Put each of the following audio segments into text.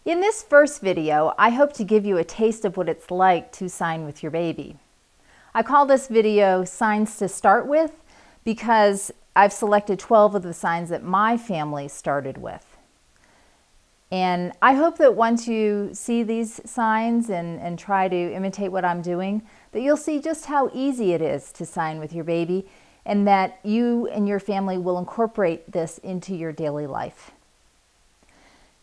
In this first video, I hope to give you a taste of what it's like to sign with your baby. I call this video Signs to Start With because I've selected 12 of the signs that my family started with. And I hope that once you see these signs and try to imitate what I'm doing, that you'll see just how easy it is to sign with your baby and that you and your family will incorporate this into your daily life.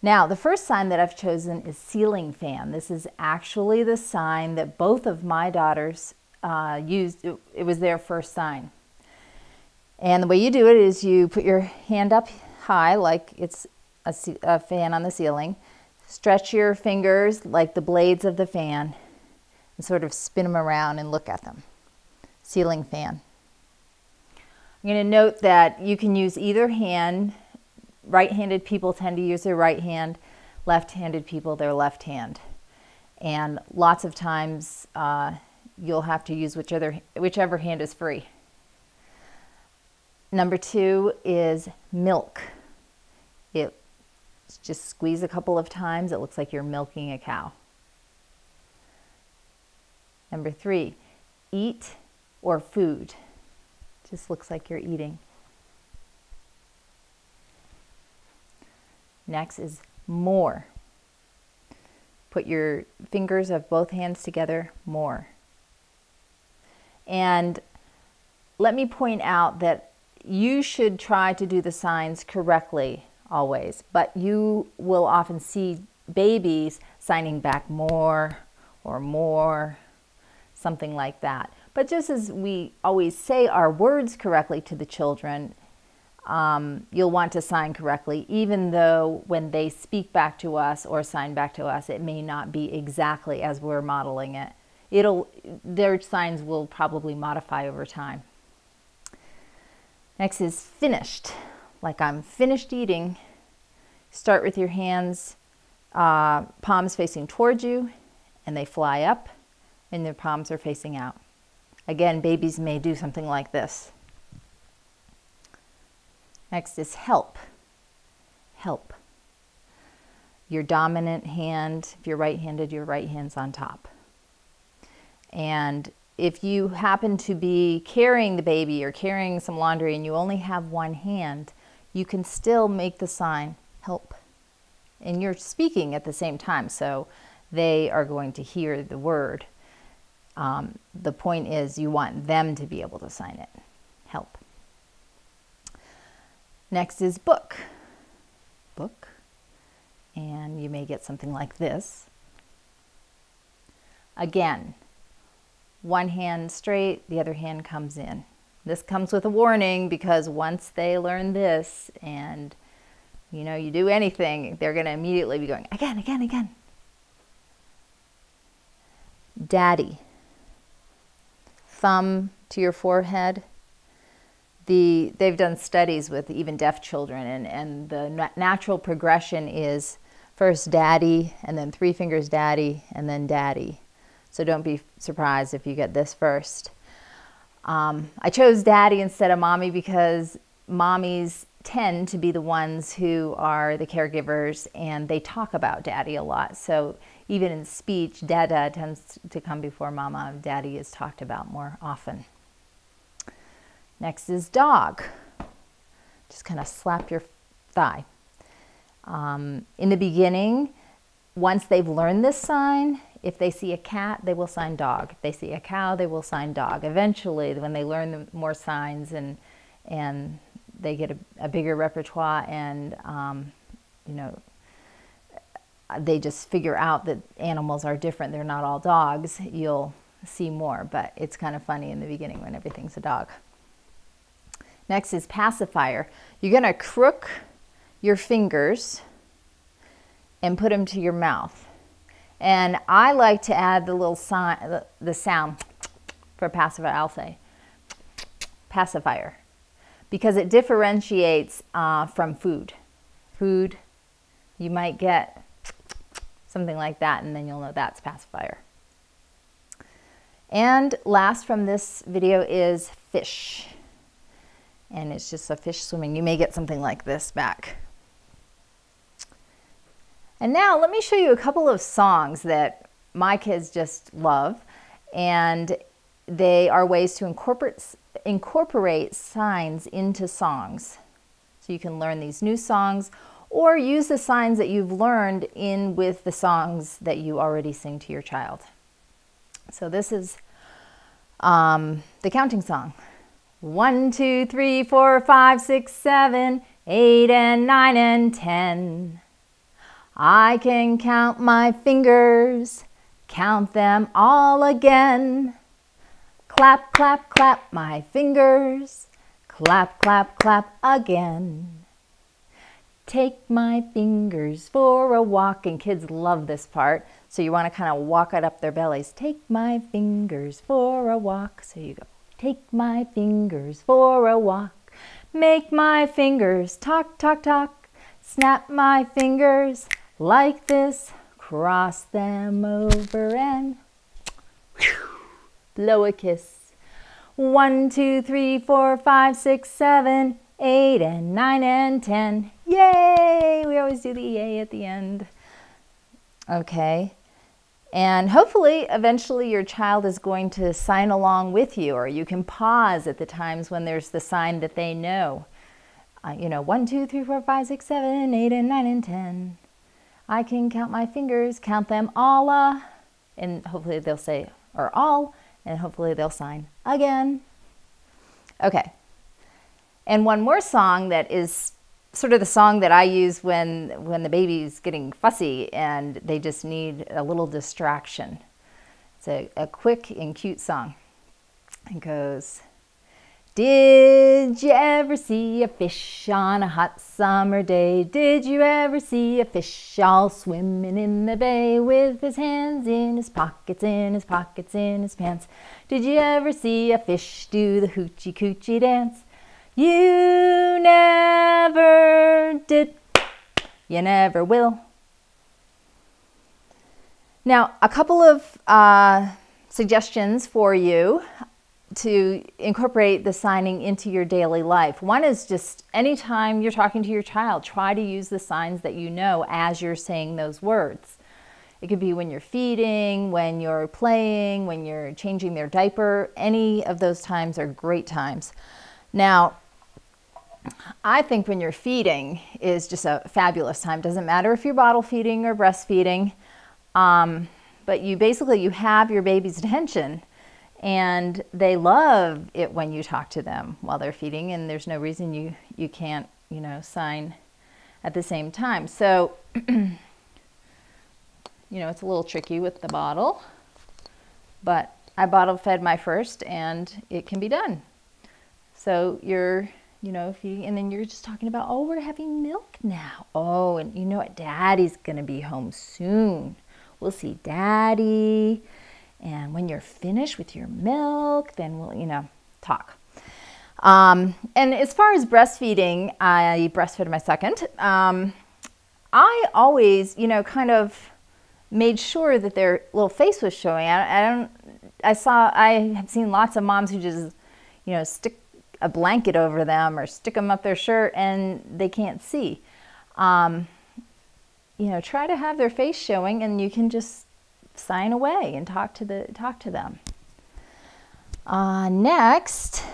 Now, the first sign that I've chosen is ceiling fan. This is actually the sign that both of my daughters used. It was their first sign. And the way you do it is you put your hand up high like it's a fan on the ceiling. Stretch your fingers like the blades of the fan and sort of spin them around and look at them. Ceiling fan. I'm going to note that you can use either hand. Right-handed people tend to use their right hand, left-handed people their left hand. And lots of times you'll have to use whichever hand is free. Number 2 is milk. Just squeeze a couple of times. It looks like you're milking a cow. Number 3, eat or food. Just looks like you're eating. Next is more. Put your fingers of both hands together, more. And let me point out that you should try to do the signs correctly always, but you will often see babies signing back more or more, something like that. But just as we always say our words correctly to the children, you'll want to sign correctly, even though when they speak back to us or sign back to us, it may not be exactly as we're modeling it. Their signs will probably modify over time. Next is finished, like I'm finished eating. Start with your hands, palms facing towards you, and they fly up, and their palms are facing out. Again, babies may do something like this. Next is help. Help. Your dominant hand, if you're right-handed, your right hand's on top. And if you happen to be carrying the baby or carrying some laundry and you only have one hand, you can still make the sign help. And you're speaking at the same time, so they are going to hear the word. The point is you want them to be able to sign it. Help. Next is book. Book. And you may get something like this. Again, one hand straight, the other hand comes in. This comes with a warning because once they learn this and you do anything, they're going to immediately be going again, again, again. Daddy. Thumb to your forehead. They've done studies with even deaf children, and the natural progression is first daddy, and then 3 fingers daddy, and then daddy. So don't be surprised if you get this first. I chose daddy instead of mommy because mommies tend to be the ones who are the caregivers, and they talk about daddy a lot. So even in speech, dada tends to come before mama. Daddy is talked about more often. Next is dog. Just kind of slap your thigh. In the beginning, once they've learned this sign, if they see a cat, they will sign dog. If they see a cow, they will sign dog. Eventually, when they learn the more signs and they get a bigger repertoire and they just figure out that animals are different. They're not all dogs. You'll see more, but it's kind of funny in the beginning when everything's a dog. Next is pacifier. You're going to crook your fingers and put them to your mouth. And I like to add the little sign, the sound for pacifier. I'll say pacifier because it differentiates from food. Food, you might get something like that, and then you'll know that's pacifier. And last from this video is fish. And it's just a fish swimming. You may get something like this back. And now let me show you a couple of songs that my kids just love, and they are ways to incorporate signs into songs. So you can learn these new songs or use the signs that you've learned in with the songs that you already sing to your child. So this is the counting song. 1, 2, 3, 4, 5, 6, 7, 8, and 9, and 10. I can count my fingers, count them all again. Clap, clap, clap my fingers, clap, clap, clap again. Take my fingers for a walk, and kids love this part, so you want to kind of walk it up their bellies. Take my fingers for a walk, so you go. Take my fingers for a walk, make my fingers talk, talk, talk. Snap my fingers like this, cross them over and blow a kiss. 1, 2, 3, 4, 5, 6, 7, 8, and 9, and 10. Yay! We always do the yay at the end. Okay. And hopefully, eventually your child is going to sign along with you, or you can pause at the times when there's the sign that they know. 1, 2, 3, 4, 5, 6, 7, 8, and 9, and 10. I can count my fingers, count them all, and hopefully they'll say, or all, and hopefully they'll sign again. Okay. And one more song that is sort of the song that I use when the baby's getting fussy and they just need a little distraction. It's a quick and cute song. It goes, did you ever see a fish on a hot summer day? Did you ever see a fish all swimming in the bay with his hands in his pockets, in his pockets, in his pants? Did you ever see a fish do the hoochie coochie dance? You never did. You never will. Now, a couple of suggestions for you to incorporate the signing into your daily life. One is just anytime you're talking to your child, try to use the signs that you know as you're saying those words. It could be when you're feeding, when you're playing, when you're changing their diaper. Any of those times are great times. Now, I think when you're feeding is just a fabulous time. Doesn't matter if you're bottle feeding or breastfeeding, but you have your baby's attention, and they love it when you talk to them while they're feeding, and there's no reason you can't, sign at the same time. So, it's a little tricky with the bottle, but I bottle fed my first, and it can be done. So and then you're just talking about, oh, we're having milk now. Oh, and you know what? Daddy's going to be home soon. We'll see Daddy. And when you're finished with your milk, then we'll, talk. And as far as breastfeeding, I breastfed my second. I always, kind of made sure that their little face was showing. I have seen lots of moms who just, stick a blanket over them or stick them up their shirt and they can't see. Try to have their face showing, and you can just sign away and talk to them. Next,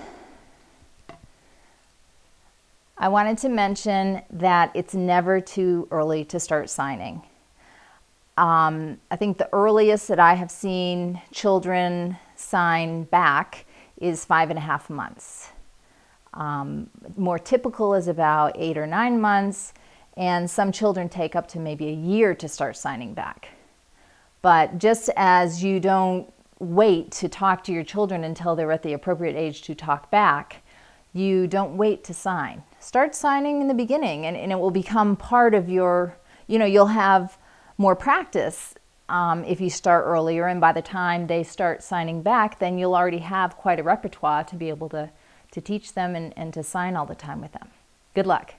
I wanted to mention that it's never too early to start signing. I think the earliest that I have seen children sign back is 5.5 months. More typical is about 8 or 9 months, and some children take up to maybe a year to start signing back. But just as you don't wait to talk to your children until they're at the appropriate age to talk back, you don't wait to sign. Start signing in the beginning, and it will become part of your, you'll have more practice if you start earlier, and by the time they start signing back, then you'll already have quite a repertoire to be able to teach them and to sign all the time with them. Good luck.